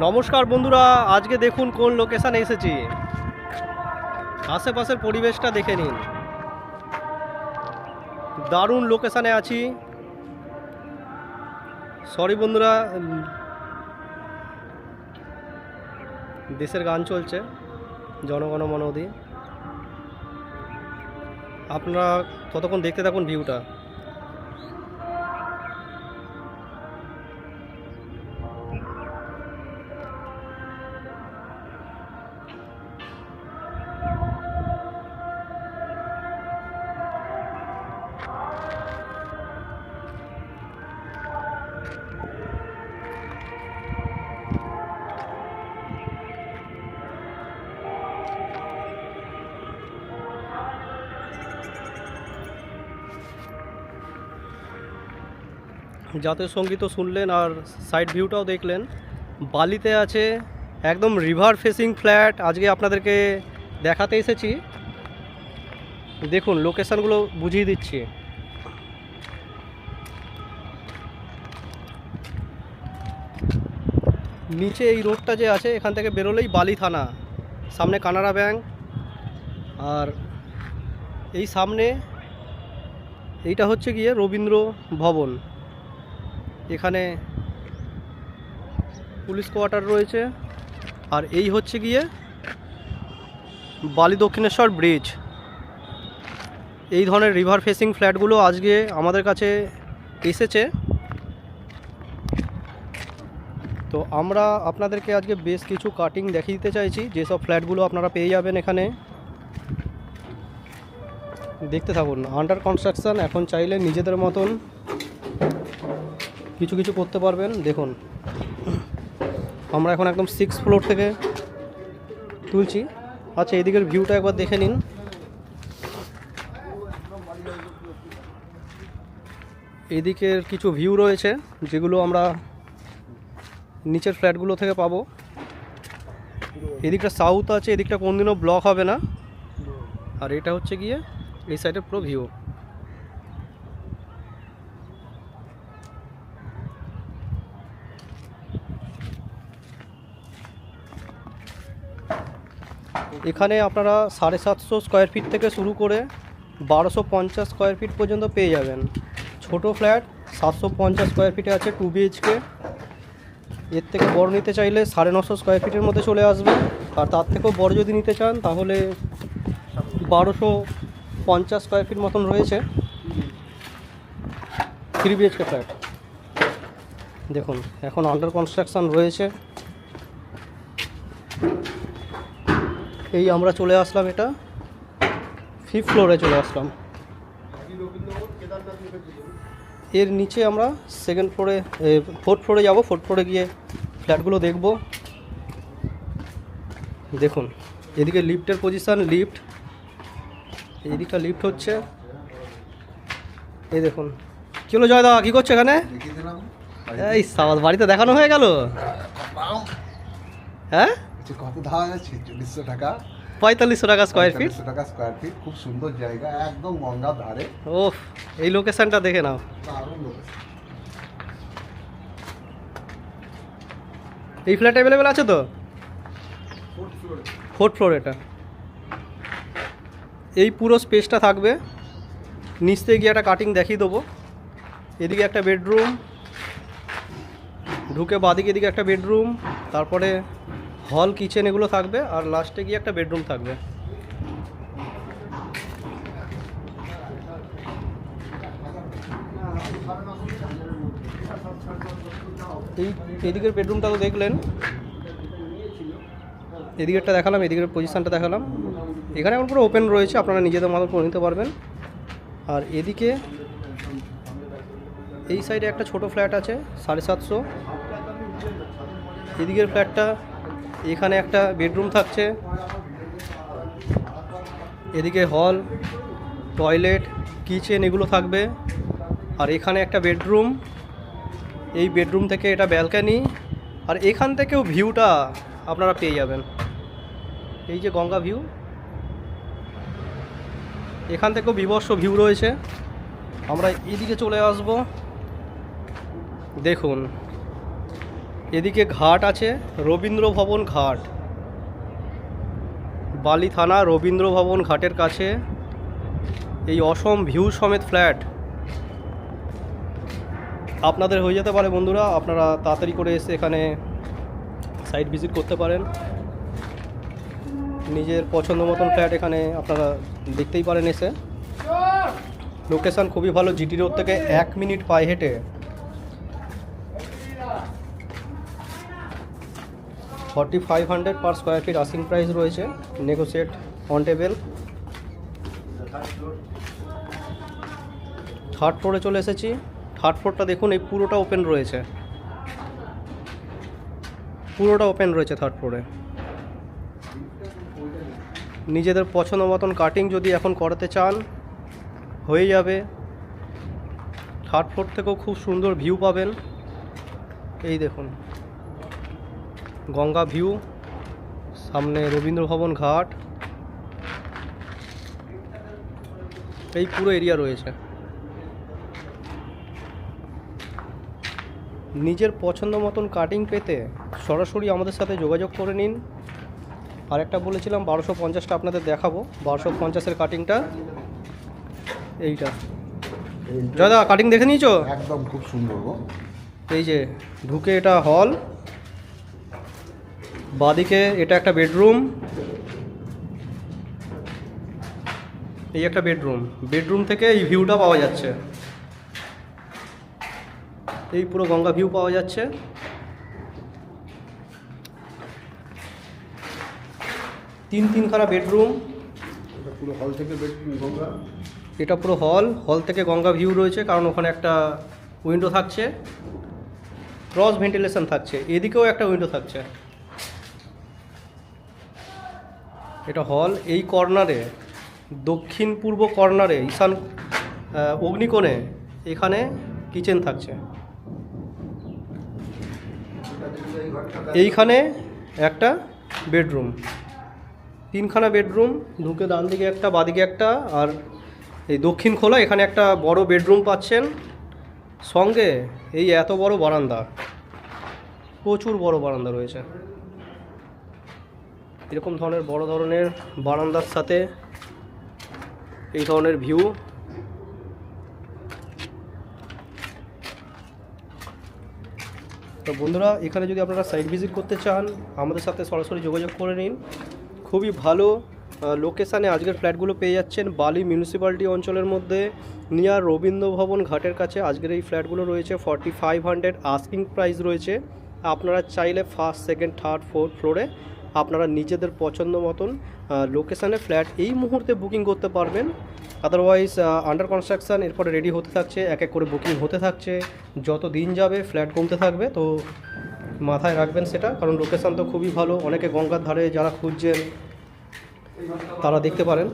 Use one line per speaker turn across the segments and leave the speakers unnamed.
নমস্কার বন্ধুরা, আজকে দেখুন কোন লোকেশানে এসেছি। আশেপাশের পরিবেশটা দেখে নিন, দারুণ লোকেশানে আছি। সরি বন্ধুরা, দেশের গান চলছে, জনগণ মন অধি। আপনারা ততক্ষণ দেখতে থাকুন ভিউটা। জাতীয় সঙ্গীতও শুনলেন আর সাইড ভিউটাও দেখলেন। বালিতে আছে একদম রিভার ফেসিং ফ্ল্যাট আজকে আপনাদেরকে দেখাতে এসেছি। দেখুন লোকেশানগুলো বুঝিয়ে দিচ্ছি। নিচে এই রোডটা যে আছে, এখান থেকে বেরোলেই বালি থানা, সামনে কানাড়া ব্যাংক, আর এই সামনে এইটা হচ্ছে গিয়ে রবীন্দ্র ভবন। এখানে পুলিশ কোয়ার্টার রয়েছে। আর এই হচ্ছে গিয়ে বালি দক্ষিণেশ্বর ব্রিজ। এই ধরনের রিভার ফেসিং ফ্ল্যাটগুলো আজকে আমাদের কাছে এসেছে। তো আমরা আপনাদেরকে আজকে বেশ কিছু কাটিং দেখিয়ে দিতে চাইছি, যেসব ফ্ল্যাটগুলো আপনারা পেয়ে যাবেন এখানে। দেখতে থাকুন। আন্ডার কনস্ট্রাকশান, এখন চাইলে নিজেদের মতন কিছু কিছু করতে পারবেন। দেখুন আমরা এখন একদম 6th ফ্লোর থেকে তুলছি। আচ্ছা, এদিকের ভিউটা একবার দেখে নিন। এদিকের কিছু ভিউ রয়েছে যেগুলো আমরা নিচের ফ্ল্যাটগুলো থেকে পাবো। এদিকটা সাউথ আছে, এদিকটা কোনদিনও ব্লক হবে না। আর এটা হচ্ছে গিয়ে এই সাইডের পুরো ভিউ। এখানে আপনারা 750 স্কোয়ার ফিট থেকে শুরু করে 1250 স্কোয়ার ফিট পর্যন্ত পেয়ে যাবেন। ছোট ফ্ল্যাট 750 স্কোয়ার ফিটে আছে 2 BHK। এর থেকে বড় নিতে চাইলে 950 স্কোয়ার ফিটের মধ্যে চলে আসবে। আর তার থেকেও বড় যদি নিতে চান তাহলে 1250 স্কোয়ার ফিট মতন রয়েছে 3 BHK ফ্ল্যাট। দেখুন এখন আন্ডার কনস্ট্রাকশান রয়েছে। এই আমরা চলে আসলাম, এটা 5th ফ্লোরে চলে আসলাম। এর নিচে আমরা 2nd ফ্লোরে 4th ফ্লোরে যাব। 4th ফ্লোরে গিয়ে ফ্ল্যাটগুলো দেখব। দেখুন এদিকে লিফটের পজিশান, লিফট এইদিকটা লিফট হচ্ছে। এই দেখুন। কী হলো জয়দা, কী করছো এখানে? এই সাবাস, বাড়িতে দেখানো হয়ে গেল। হ্যাঁ,
কত ধাওয়া যাচ্ছে? 4000 টাকা,
4500 টাকা স্কোয়ার ফিট।
4500 টাকা স্কোয়ার ফিট। খুব সুন্দর জায়গা, একদম গঙ্গার ধারে।
ওহ, এই লোকেশনটা দেখে নাও।
দারুণ লোকেশন।
এই ফ্ল্যাট অ্যাভেলেবেল আছে তো? 4th ফ্লোর এটা। এই পুরো স্পেসটা থাকবে। নিচ থেকে গিয়ে একটা কাটিং দেখিয়ে দেবো। এদিকে একটা বেডরুম, ঢুকে বাদিকে এদিকে একটা বেডরুম, তারপরে হল, কিচেন এগুলো থাকবে। আর লাস্টে গিয়ে একটা বেডরুম থাকবে। এদিকের বেডরুমটা তো দেখলেন, এদিকেরটা দেখালাম, এদিকের পজিশানটা দেখালাম। এখানে এখন পুরো ওপেন রয়েছে, আপনারা নিজেদের মতো করে নিতে পারবেন। আর এদিকে এই সাইডে একটা ছোট ফ্ল্যাট আছে 750। এদিকের ফ্ল্যাটটা, এখানে একটা বেডরুম থাকছে, এদিকে হল, টয়লেট, কিচেন এগুলো থাকবে। আর এখানে একটা বেডরুম, এই বেডরুম থেকে এটা ব্যালকানি। আর এখান থেকেও ভিউটা আপনারা পেয়ে যাবেন। এই যে গঙ্গা ভিউ, এখান থেকেও বিভৎস ভিউ রয়েছে। আমরা এদিকে চলে আসব। দেখুন এদিকে ঘাট আছে, রবীন্দ্র ভবন ঘাট, বালি থানা রবীন্দ্র ভবন ঘাটের কাছে এই অসম ভিউ সমেত ফ্ল্যাট আপনাদের হয়ে যেতে পারে বন্ধুরা। আপনারা তাড়াতাড়ি করে এসে এখানে সাইট ভিজিট করতে পারেন। নিজের পছন্দ মতন ফ্ল্যাট এখানে আপনারা দেখতেই পারেন এসে। লোকেশান খুবই ভালো, জিটি রোড থেকে 1 মিনিট পায়ে হেঁটে। 4500 per square feet asking price রয়েছে, নেগোসিয়েট অন টেবিল। থার্ড ফ্লোরে চলে এসেছি। থার্ড ফ্লোরটা দেখুন, এই পুরোটা ওপেন রয়েছে, পুরোটা ওপেন রয়েছে থার্ড ফ্লোরে। নিজেদের পছন্দ মতন কাটিং যদি এখন করাতে চান হয়ে যাবে। থার্ড ফ্লোর থেকেও খুব সুন্দর ভিউ পাবেন। এই দেখুন গঙ্গা ভিউ, সামনে রবীন্দ্র ভবন ঘাট, এই পুরো এরিয়া রয়েছে। নিজের পছন্দ মতন কাটিং পেতে সরাসরি আমাদের সাথে যোগাযোগ করে নিন। আরেকটা বলেছিলাম 1250টা আপনাদের দেখাবো, 1250-এর কাটিংটা এইটা। দাদা কাটিং দেখে নিয়েছো?
একদম খুব সুন্দর গো।
এই যে ঢুকে এটা হল, বাদিকে এটা একটা বেডরুম, এই একটা বেডরুম। বেডরুম থেকে এই ভিউটা পাওয়া যাচ্ছে, এই পুরো গঙ্গা ভিউ পাওয়া যাচ্ছে। তিনখানা বেডরুম,
এটা পুরো হল থেকে বেডরুম গঙ্গা।
এটা পুরো হল, হল থেকে গঙ্গা ভিউ রয়েছে, কারণ ওখানে একটা উইন্ডো থাকছে, ক্রস ভেন্টিলেশন থাকছে, এদিকেও একটা উইন্ডো থাকছে। এটা হল, এই কর্নারে দক্ষিণ পূর্ব কর্নারে ঈশান অগ্নিকোণে এখানে কিচেন থাকছে। এইখানে একটা বেডরুম, তিনখানা বেডরুম, ঢুকে ডান দিকে একটা, বাদিকে একটা, আর এই দক্ষিণ খোলা এখানে একটা বড় বেডরুম পাচ্ছেন। সঙ্গে এই এত বড় বারান্দা, প্রচুর বড় বারান্দা রয়েছে। এরকম ধরনের বড় ধরনের বারান্দার সাথে এই ধরনের ভিউ। তো বন্ধুরা, এখানে যদি আপনারা সাইট ভিজিট করতে চান আমাদের সাথে সরাসরি যোগাযোগ করে নিন। খুবই ভালো লোকেশানে আজকের ফ্ল্যাটগুলো পেয়ে যাচ্ছেন। বালি মিউনিসিপ্যালিটি অঞ্চলের মধ্যে নিয়ার রবীন্দ্র ভবন ঘাটের কাছে আজকের এই ফ্ল্যাটগুলো রয়েছে। 4500 আস্কিং প্রাইস রয়েছে। আপনারা চাইলে ফার্স্ট, সেকেন্ড, থার্ড, ফোর্থ ফ্লোরে আপনারা নিজেদের পছন্দ মতন লোকেশানে ফ্ল্যাট এই মুহূর্তে বুকিং করতে পারবেন। আদারওয়াইজ আন্ডার কনস্ট্রাকশান, এরপরে রেডি হতে থাকছে, এক এক করে বুকিং হতে থাকছে। যত দিন যাবে ফ্ল্যাট কমতে থাকবে, তো মাথায় রাখবেন সেটা, কারণ লোকেশান তো খুবই ভালো। অনেকে গঙ্গার ধারে যারা খুঁজছেন তারা দেখতে পারেন।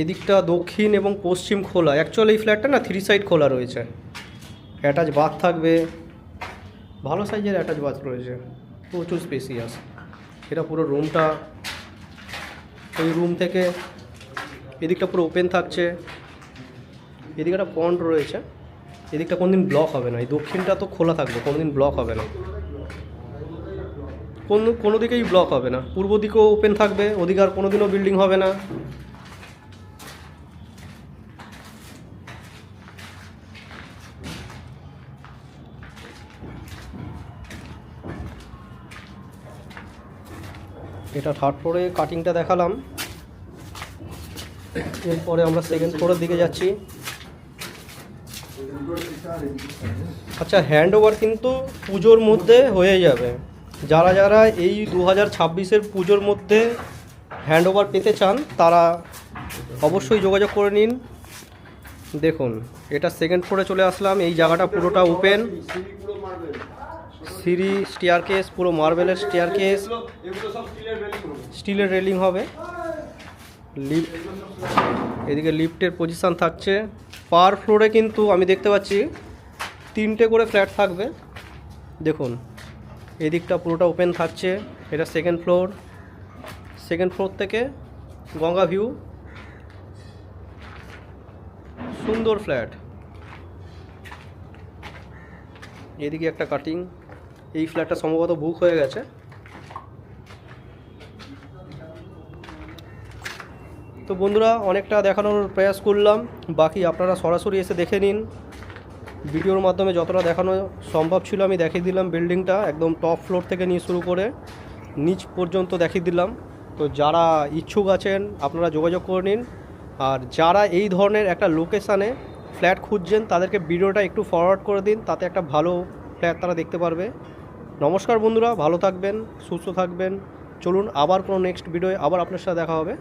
এদিকটা দক্ষিণ এবং পশ্চিম খোলা, অ্যাকচুয়ালি এই ফ্ল্যাটটা না 3 সাইড খোলা রয়েছে। অ্যাটাচ বাথ থাকবে, ভালো সাইজের অ্যাটাচ বাথ রয়েছে, প্রচুর স্পেসিয়াস। এটা পুরো রুমটা, এই রুম থেকে এদিকটা পুরো ওপেন থাকছে। এদিকে একটা পন্ড রয়েছে, এদিকটা কোনোদিন ব্লক হবে না। এই দক্ষিণটা তো খোলা থাকবে, কোনোদিন ব্লক হবে না, কোনো দিকেই ব্লক হবে না। পূর্ব দিকেও ওপেন থাকবে, ওদিকে আর কোনোদিনও বিল্ডিং হবে না। এটা থার্ড ফ্লোরে কাটিংটা দেখালাম। এরপরে আমরা সেকেন্ড ফ্লোরের দিকে যাচ্ছি। আচ্ছা, হ্যান্ড ওভার কিন্তু পুজোর মধ্যে হয়ে যাবে। যারা যারা এই 2026-এর পুজোর মধ্যে হ্যান্ড ওভার পেতে চান তারা অবশ্যই যোগাযোগ করে নিন। দেখুন, এটা সেকেন্ড ফ্লোরে চলে আসলাম। এই জায়গাটা পুরোটা ওপেন, সিঁড়ি, স্টেয়ারকেস, পুরো মার্বেলের স্টেয়ারকেস, স্টিলের রেলিং হবে। লিফট, এদিকে লিফটের পজিশান থাকছে। পার ফ্লোরে কিন্তু আমি দেখতে পাচ্ছি 3টে করে ফ্ল্যাট থাকবে। দেখুন, এদিকটা পুরোটা ওপেন থাকছে। এটা সেকেন্ড ফ্লোর। সেকেন্ড ফ্লোর থেকে গঙ্গা ভিউ, সুন্দর ফ্ল্যাট। এদিকে একটা কাটিং। এই ফ্ল্যাটটা সম্ভবত বুক হয়ে গেছে। তো বন্ধুরা, অনেকটা দেখানোর প্রয়াস করলাম, বাকি আপনারা সরাসরি এসে দেখে নিন। ভিডিওর মাধ্যমে যতটা দেখানো সম্ভব ছিল আমি দেখিয়ে দিলাম। বিল্ডিংটা একদম টপ ফ্লোর থেকে নিয়ে শুরু করে নিচ পর্যন্ত দেখিয়ে দিলাম। তো যারা ইচ্ছুক আছেন আপনারা যোগাযোগ করে নিন। আর যারা এই ধরনের একটা লোকেশানে ফ্ল্যাট খুঁজছেন তাদেরকে ভিডিওটা একটু ফরওয়ার্ড করে দিন, তাতে একটা ভালো ফ্ল্যাট তারা দেখতে পারবে। নমস্কার বন্ধুরা, ভালো থাকবেন, সুস্থ থাকবেন। চলুন আবার কোনো নেক্সট ভিডিওয়ে আবার আপনার সাথে দেখা হবে।